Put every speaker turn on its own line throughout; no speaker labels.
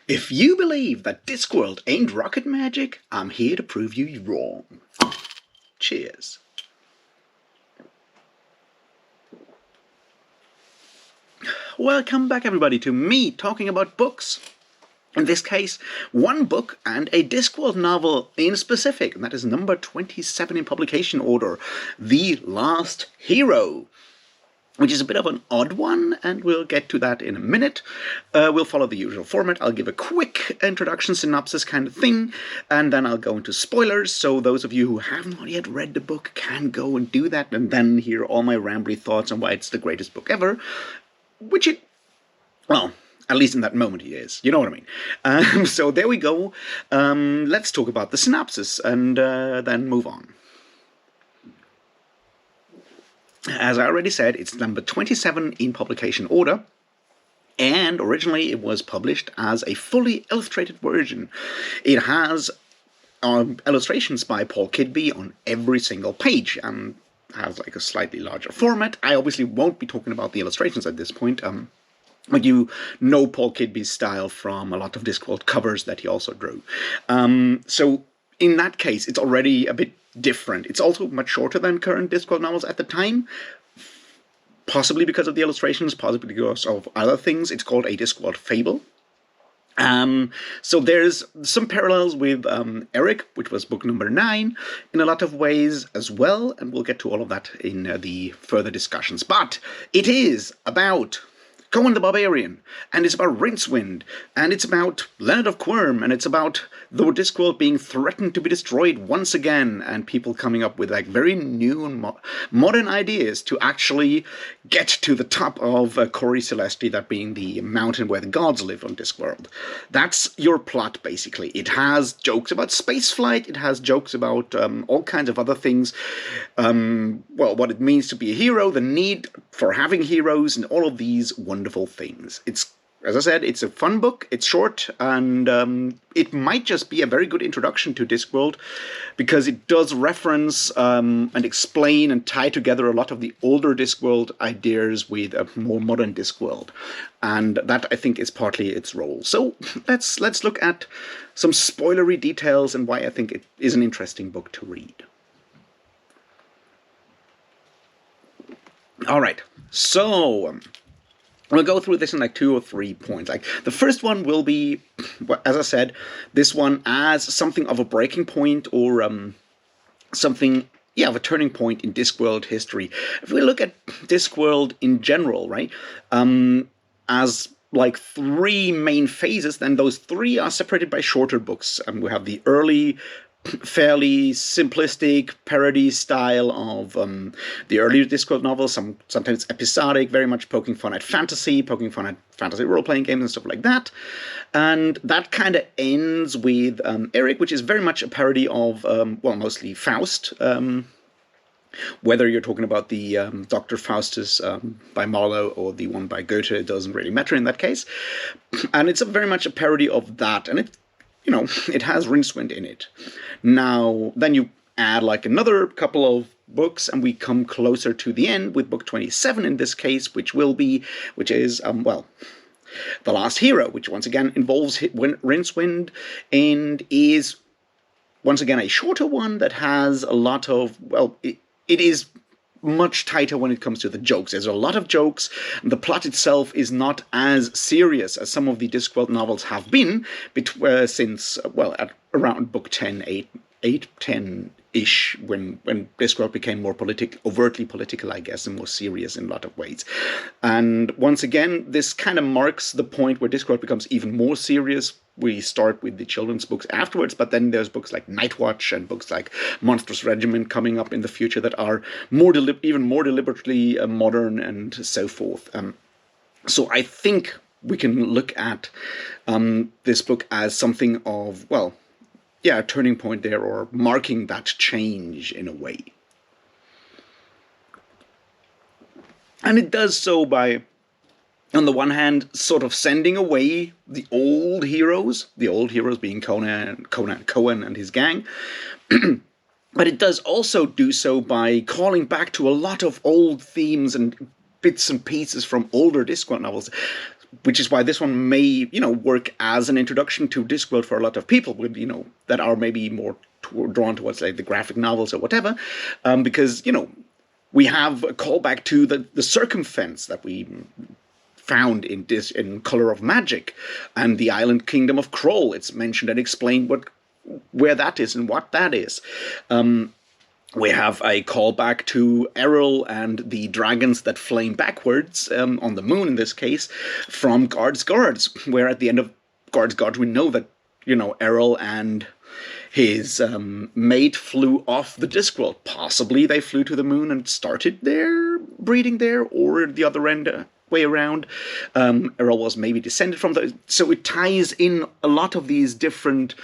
If you believe that Discworld ain't rocket magic, I'm here to prove you wrong. Cheers. Welcome back, everybody, to me talking about books. In this case, one book and a Discworld novel in specific, and that is number 27 in publication order, The Last Hero, which is a bit of an odd one, and we'll get to that in a minute. We'll follow the usual format. I'll give a quick introduction, synopsis kind of thing, and then I'll go into spoilers, so those of you who have not yet read the book can go and do that, and then hear all my rambly thoughts on why it's the greatest book ever, which it, well, at least in that moment he is. You know what I mean. So there we go. Let's talk about the synopsis, and then move on. As I already said, it's number 27 in publication order, and originally it was published as a fully illustrated version. It has illustrations by Paul Kidby on every single page, and has like a slightly larger format. I obviously won't be talking about the illustrations at this point, but you know Paul Kidby's style from a lot of Discworld covers that he also drew. So in that case, it's already a bit different. It's also much shorter than current Discworld novels at the time, possibly because of the illustrations, possibly because of other things. It's called a Discworld fable. So there's some parallels with Eric, which was book number 9, in a lot of ways as well, and we'll get to all of that in the further discussions. But it is about Cohen the Barbarian, and it's about Rincewind, and it's about Leonard of Quirm, and it's about the Discworld being threatened to be destroyed once again, and people coming up with like very new and modern ideas to actually get to the top of Cori Celesti, that being the mountain where the gods live on Discworld. That's your plot, basically. It has jokes about spaceflight, it has jokes about all kinds of other things, well, what it means to be a hero, the need for having heroes, and all of these wonderful things. It's, as I said, it's a fun book, it's short, and it might just be a very good introduction to Discworld, because it does reference and explain and tie together a lot of the older Discworld ideas with a more modern Discworld, and that, I think, is partly its role. So let's look at some spoilery details and why I think it is an interesting book to read. Alright, so we'll go through this in like 2 or 3 points. Like, the first one will be, as I said, this one as something of a breaking point, or something, yeah, of a turning point in Discworld history. If we look at Discworld in general, right, as like 3 main phases, then those 3 are separated by shorter books. We have the early, fairly simplistic parody style of the earlier Discworld novels, sometimes episodic, very much poking fun at fantasy, poking fun at fantasy role-playing games and stuff like that. And that kind of ends with Eric, which is very much a parody of, well, mostly Faust. Whether you're talking about the Dr. Faustus by Marlowe or the one by Goethe, it doesn't really matter in that case. And it's very much a parody of that, and it, you know, it has Rincewind in it. Now, then you add like another couple of books, and we come closer to the end with book 27 in this case, which is, well, The Last Hero, which once again involves Rincewind, and is once again a shorter one that has a lot of, well, it is much tighter when it comes to the jokes. There's a lot of jokes, and the plot itself is not as serious as some of the Discworld novels have been since, well, at around book 10, 10-ish, when Discworld became more overtly political, I guess, and more serious in a lot of ways. And once again, this kind of marks the point where Discworld becomes even more serious. We start with the children's books afterwards, but then there's books like Nightwatch and books like Monstrous Regiment coming up in the future that are even more deliberately modern and so forth. So I think we can look at this book as something of, well, yeah, a turning point there, or marking that change in a way. And it does so by, on the one hand, sort of sending away the old heroes being Cohen and his gang, but it does also do so by calling back to a lot of old themes and bits and pieces from older Discworld novels, which is why this one may, work as an introduction to Discworld for a lot of people, with, that are maybe more drawn towards like the graphic novels or whatever, because, we have a callback to the circumfence that we found in Color of Magic, and the island kingdom of Kroll. It's mentioned and explained where that is and what that is. We have a callback to Errol and the dragons that flame backwards, on the moon in this case, from Guard's Guards, where at the end of Guard's Guards we know that, Errol and his mate flew off the Discworld. Possibly they flew to the moon and started their breeding there, or the other way around. Errol was maybe descended from the. So it ties in a lot of these different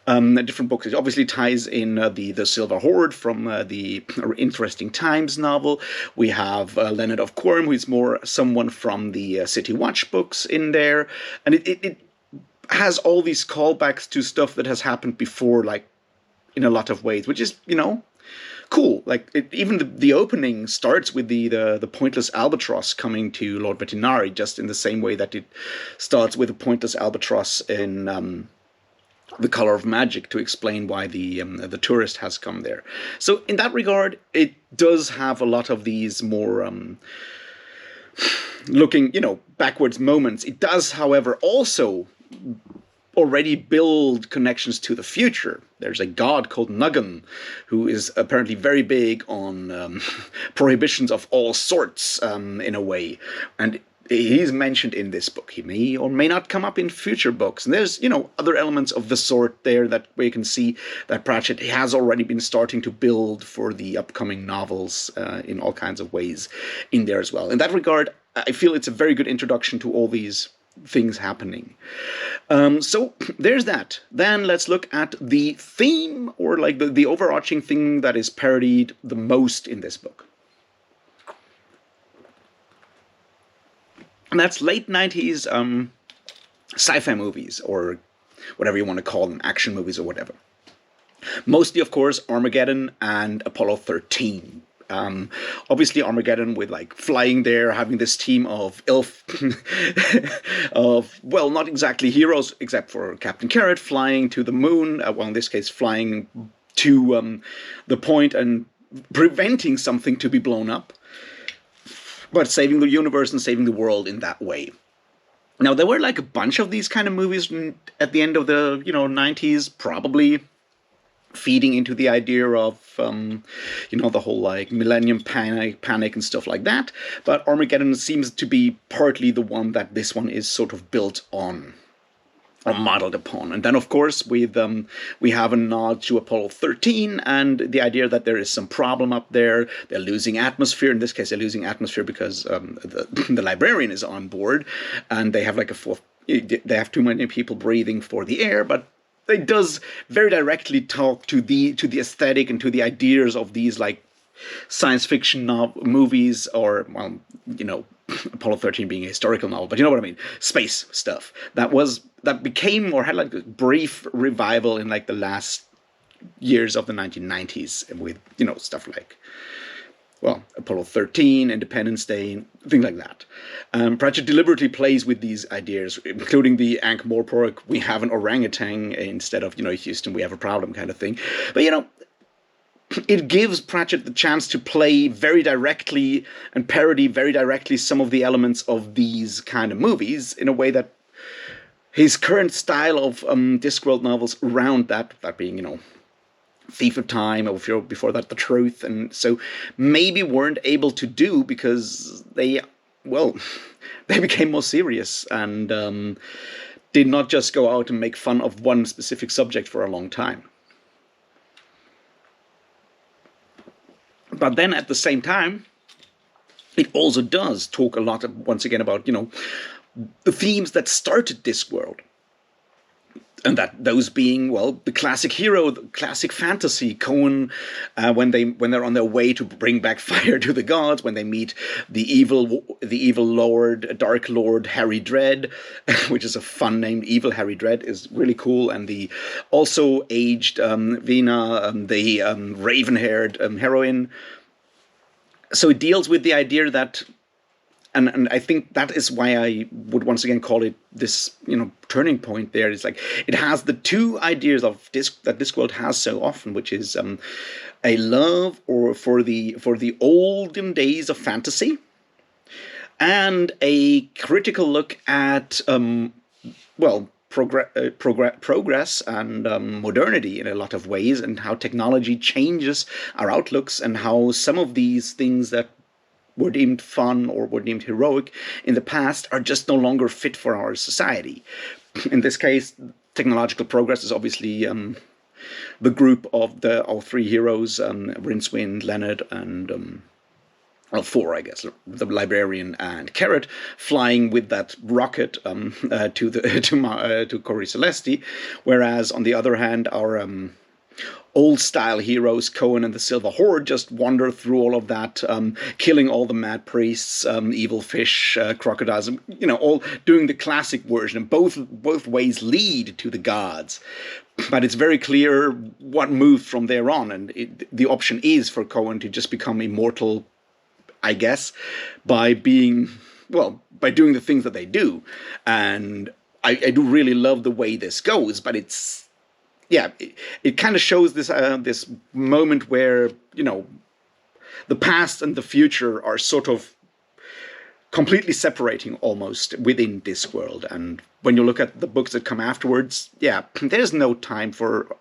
books. It obviously ties in the Silver Horde from the Interesting Times novel. We have Leonard of Quirm, who's more someone from the City Watch books in there, and it has all these callbacks to stuff that has happened before, like in a lot of ways, which is, cool. Like even the opening starts with the pointless albatross coming to Lord Vetinari, just in the same way that it starts with a pointless albatross in The Color of Magic, to explain why the tourist has come there. So in that regard, it does have a lot of these more looking, backwards moments. It does, however, also already build connections to the future. There's a god called Nuggin, who is apparently very big on prohibitions of all sorts, in a way. And he's mentioned in this book. He may or may not come up in future books. And there's, other elements of the sort there that we can see that Pratchett has already been starting to build for the upcoming novels, in all kinds of ways in there as well. In that regard, I feel it's a very good introduction to all these things happening. So there's that. Then let's look at the theme, or like the overarching thing that is parodied the most in this book. And that's late 90s sci-fi movies, or whatever you want to call them, action movies or whatever. Mostly, of course, Armageddon and Apollo 13. Obviously Armageddon, with like flying there, having this team of well, not exactly heroes, except for Captain Carrot, flying to the moon, well, in this case flying to the point and preventing something to be blown up, but saving the universe and saving the world in that way. Now, there were like a bunch of these kind of movies at the end of the 90s, probably feeding into the idea of, the whole like millennium panic and stuff like that. But Armageddon seems to be partly the one that this one is sort of built on, or modeled upon. And then, of course, we have a nod to Apollo 13 and the idea that there is some problem up there. They're losing atmosphere. In this case, they're losing atmosphere because the librarian is on board, and they have they have too many people breathing for the air, but it does very directly talk to the aesthetic and to the ideas of these like science fiction movies, or, well, Apollo 13 being a historical novel, but you know what I mean, space stuff. That became, or had like a brief revival in like the last years of the 1990s with, stuff like, well, Apollo 13, Independence Day, things like that. Pratchett deliberately plays with these ideas, including the Ankh-Morpork, we have an orangutan instead of, Houston, we have a problem kind of thing. But, it gives Pratchett the chance to play very directly and parody very directly some of the elements of these kind of movies in a way that his current style of Discworld novels around that being, Thief of Time, or before that, The Truth, and so maybe weren't able to do because they became more serious and did not just go out and make fun of one specific subject for a long time. But then at the same time, it also does talk a lot, once again, about, the themes that started Discworld. And that those being, well, the classic hero, the classic fantasy, Cohen, when they're on their way to bring back fire to the gods, when they meet the evil lord, Dark Lord Harry Dread, which is a fun name. Evil Harry Dread is really cool, and the also aged Vina, the raven-haired heroine. So it deals with the idea that and I think that is why I would once again call it this, turning point. There is like it has the two ideas of that Discworld has so often, which is a love or for the olden days of fantasy, and a critical look at progress and modernity in a lot of ways, and how technology changes our outlooks, and how some of these things that were deemed fun or were deemed heroic in the past are just no longer fit for our society. In this case, technological progress is obviously the group of our three heroes, Rincewind, Leonard, and four, I guess, the librarian and Carrot, flying with that rocket to Cori Celesti, whereas on the other hand, our old-style heroes, Cohen and the Silver Horde, just wander through all of that, killing all the mad priests, evil fish, crocodiles, all doing the classic version. And both ways lead to the gods. But it's very clear what moved from there on, and the option is for Cohen to just become immortal, I guess, by doing the things that they do. And I do really love the way this goes, but it kind of shows this moment where, the past and the future are sort of completely separating almost within Discworld. And when you look at the books that come afterwards, there's no time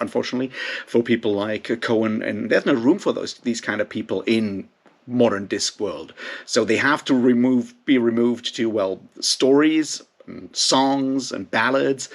unfortunately, for people like Cohen, and there's no room for these kind of people in modern Discworld. So they have to be removed to, stories, and songs, and ballads,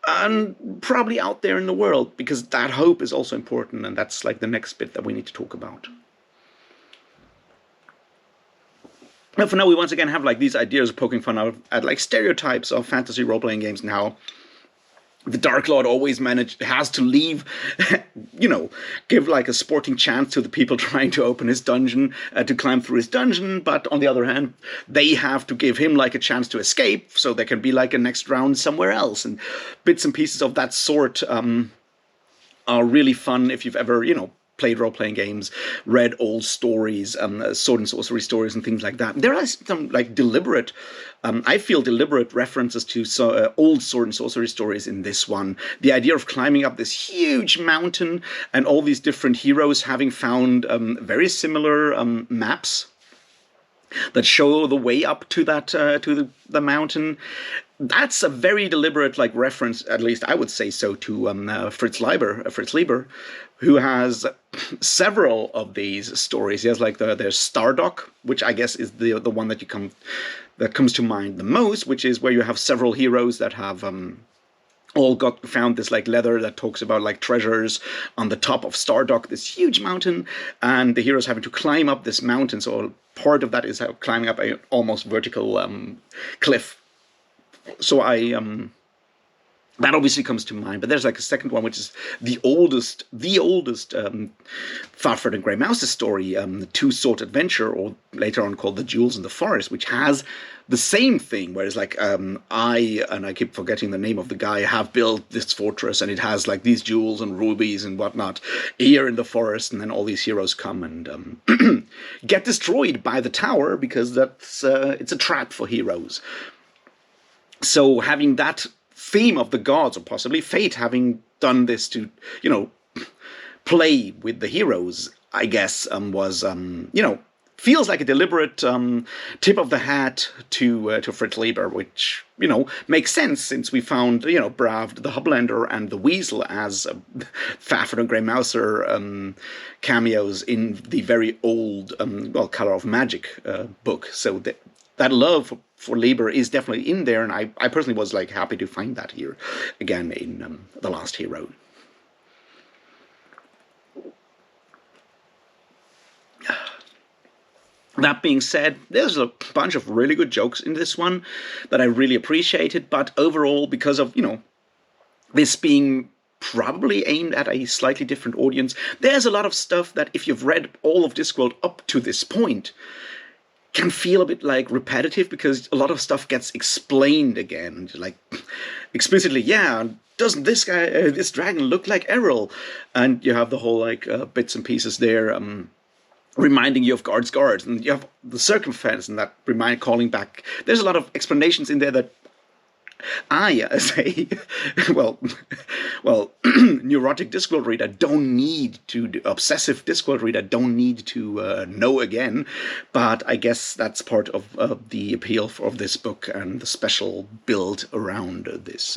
and probably out there in the world, because that hope is also important, and that's like the next bit that we need to talk about. Now, for now, we once again have like these ideas of poking fun at like stereotypes of fantasy role-playing games, and how the Dark Lord always has to leave, give like a sporting chance to the people trying to open his dungeon, to climb through his dungeon. But on the other hand, they have to give him like a chance to escape, so there can be like a next round somewhere else. And bits and pieces of that sort are really fun if you've ever, played role-playing games, read old stories, sword and sorcery stories and things like that. There are some like deliberate references to old sword and sorcery stories in this one. The idea of climbing up this huge mountain, and all these different heroes having found very similar maps that show the way up to that to the mountain. That's a very deliberate like reference, at least I would say so, to Fritz Lieber, who has several of these stories. He has like there's Stardock, which I guess is the one that comes to mind the most, which is where you have several heroes that have all found this like leather that talks about like treasures on the top of Stardock, this huge mountain, and the heroes having to climb up this mountain. So part of that is climbing up a almost vertical cliff. So that obviously comes to mind, but there's like a second one, which is the oldest Fafhrd and Grey Mouse's story, the Two-Sword Adventure, or later on called The Jewels in the Forest, which has the same thing, whereas like I keep forgetting the name of the guy, have built this fortress, and it has like these jewels and rubies and whatnot here in the forest, and then all these heroes come and get destroyed by the tower, because that's it's a trap for heroes. So having that theme of the gods, or possibly fate, having done this to, play with the heroes, I guess, was, feels like a deliberate tip of the hat to Fritz Lieber, which, makes sense, since we found, Bravd the Hublander and the Weasel as Fafhrd and Grey Mouser cameos in the very old, Color of Magic book. So that love for Lieber is definitely in there, and I personally was like happy to find that here again in The Last Hero. That being said, there's a bunch of really good jokes in this one that I really appreciated, but overall, because of, this being probably aimed at a slightly different audience, there's a lot of stuff that if you've read all of Discworld up to this point, can feel a bit like repetitive, because a lot of stuff gets explained again, like explicitly. Doesn't this dragon look like Errol? And you have the whole like bits and pieces there reminding you of guards, and you have the circumference, and that calling back. There's a lot of explanations in there that I, as a well, neurotic Discworld reader, don't need to obsessive Discworld reader don't need to know again. But I guess that's part of the appeal of this book and the special build around this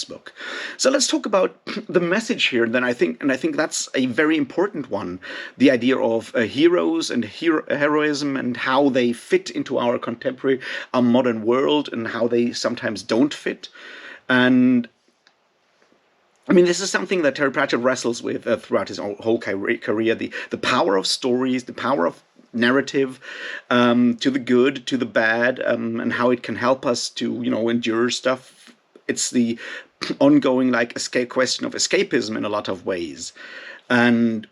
book. So let's talk about the message here. Then I think that's a very important one: the idea of heroes and heroism, and how they fit into our contemporary, our modern world, and how they sometimes don't fit. And I mean, this is something that Terry Pratchett wrestles with throughout his whole career: the power of stories, the power of narrative, to the good, to the bad, and how it can help us to endure stuff. It's the ongoing question of escapism in a lot of ways. And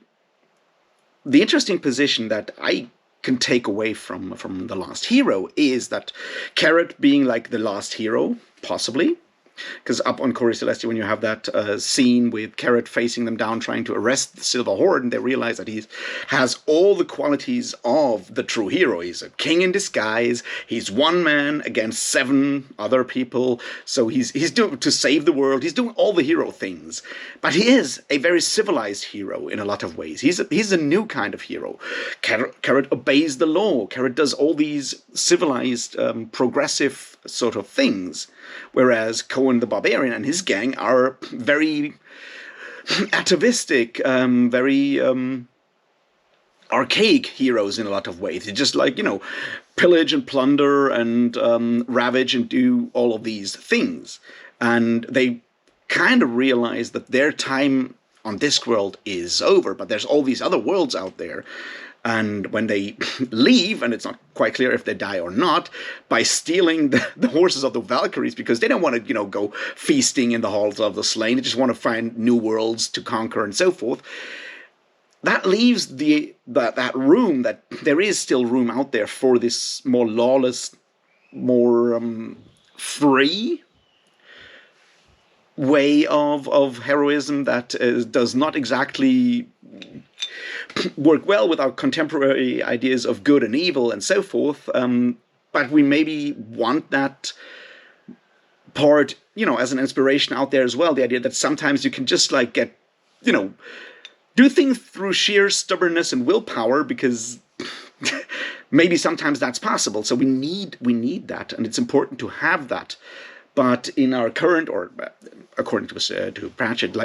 the interesting position that I can take away from The Last Hero is that Carrot being like the last hero, possibly, because up on Cori Celestia, when you have that scene with Carrot facing them down, trying to arrest the Silver Horde, and they realize that he has all the qualities of the true hero. He's a king in disguise. He's one man against 7 other people. So he's doing to save the world. He's doing all the hero things. But he is a very civilized hero in a lot of ways. He's a new kind of hero. Carrot obeys the law. Carrot does all these civilized, progressive sort of things. Whereas Cohen the Barbarian and his gang are very atavistic, very archaic heroes in a lot of ways. They just pillage and plunder and ravage and do all of these things. And they kind of realize that their time on Discworld is over, but there's all these other worlds out there. And when they leave, and it's not quite clear if they die or not, by stealing the horses of the Valkyries, because they don't want to, go feasting in the halls of the slain. They just want to find new worlds to conquer and so forth. That leaves that room, that there is still room out there for this more lawless, more free way of heroism that does not exactly work well with our contemporary ideas of good and evil and so forth, but we maybe want that part, as an inspiration out there as well. The idea that sometimes you can just get, do things through sheer stubbornness and willpower, because maybe sometimes that's possible. So we need that, and it's important to have that. But in our current, or according to Pratchett,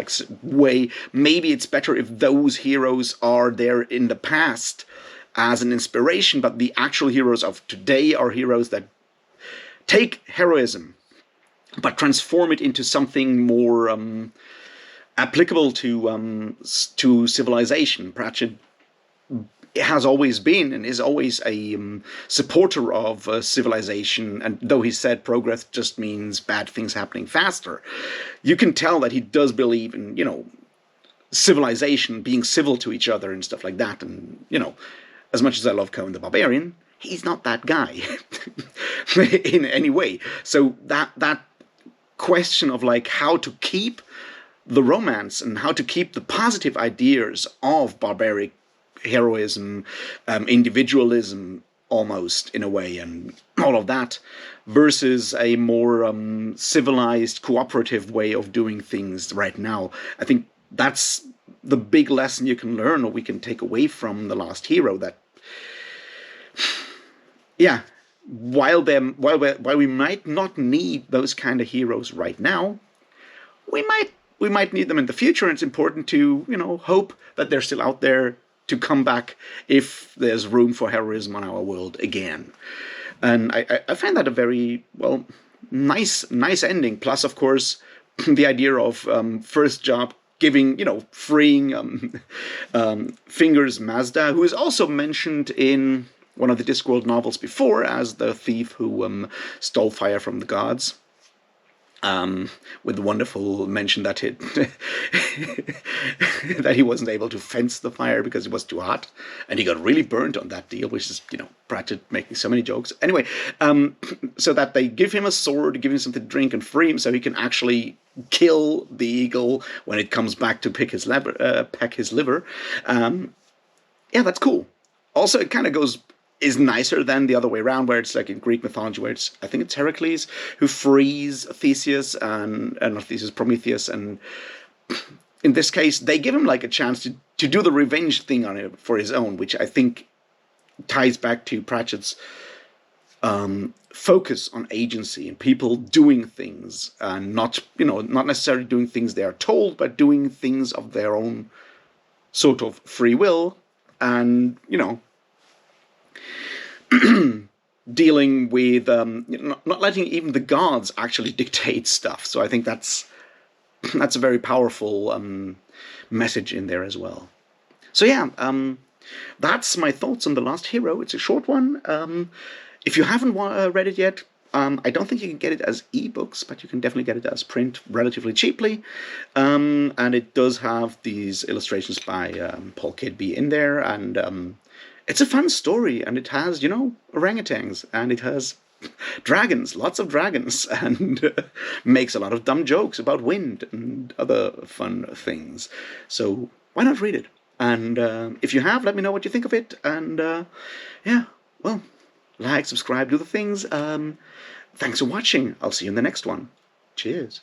way, maybe it's better if those heroes are there in the past as an inspiration, but the actual heroes of today are heroes that take heroism, but transform it into something more applicable to civilization. Pratchett has always been and is always a supporter of civilization, and though he said progress just means bad things happening faster, you can tell that he does believe in civilization, being civil to each other and stuff like that. And as much as I love Cohen the Barbarian, he's not that guy in any way. So that question of how to keep the romance and how to keep the positive ideas of barbaric heroism, individualism, almost in a way, and all of that, versus a more civilized, cooperative way of doing things right now. I think that's the big lesson you can learn, or we can take away from The Last Hero. That, yeah, while we might not need those kind of heroes right now, we might need them in the future, and it's important to hope that they're still out there to come back if there's room for heroism on our world again. And I find that a very, nice ending. Plus, of course, the idea of first job giving, freeing Fingers Mazda, who is also mentioned in one of the Discworld novels before as the thief who stole fire from the gods. With the wonderful mention that that he wasn't able to fence the fire because it was too hot, and he got really burnt on that deal, which is Pratchett making so many jokes. Anyway, so that they give him a sword, give him something to drink, and free him so he can actually kill the eagle when it comes back to peck his liver. Yeah, that's cool. Also, it kind of is nicer than the other way around, where it's like in Greek mythology, where I think it's Heracles who frees Theseus and not Theseus, Prometheus, and in this case, they give him like a chance to do the revenge thing on it for his own, which I think ties back to Pratchett's focus on agency and people doing things, and not necessarily doing things they are told, but doing things of their own sort of free will, and dealing with not letting even the gods actually dictate stuff. So I think that's a very powerful message in there as well. So yeah, that's my thoughts on The Last Hero. It's a short one. If you haven't read it yet, I don't think you can get it as ebooks, but you can definitely get it as print relatively cheaply. And it does have these illustrations by Paul Kidby in there, and it's a fun story, and it has, orangutans, and it has dragons, lots of dragons, and makes a lot of dumb jokes about wind and other fun things. So why not read it? And if you have, let me know what you think of it. And yeah, well, like, subscribe, do the things. Thanks for watching. I'll see you in the next one. Cheers.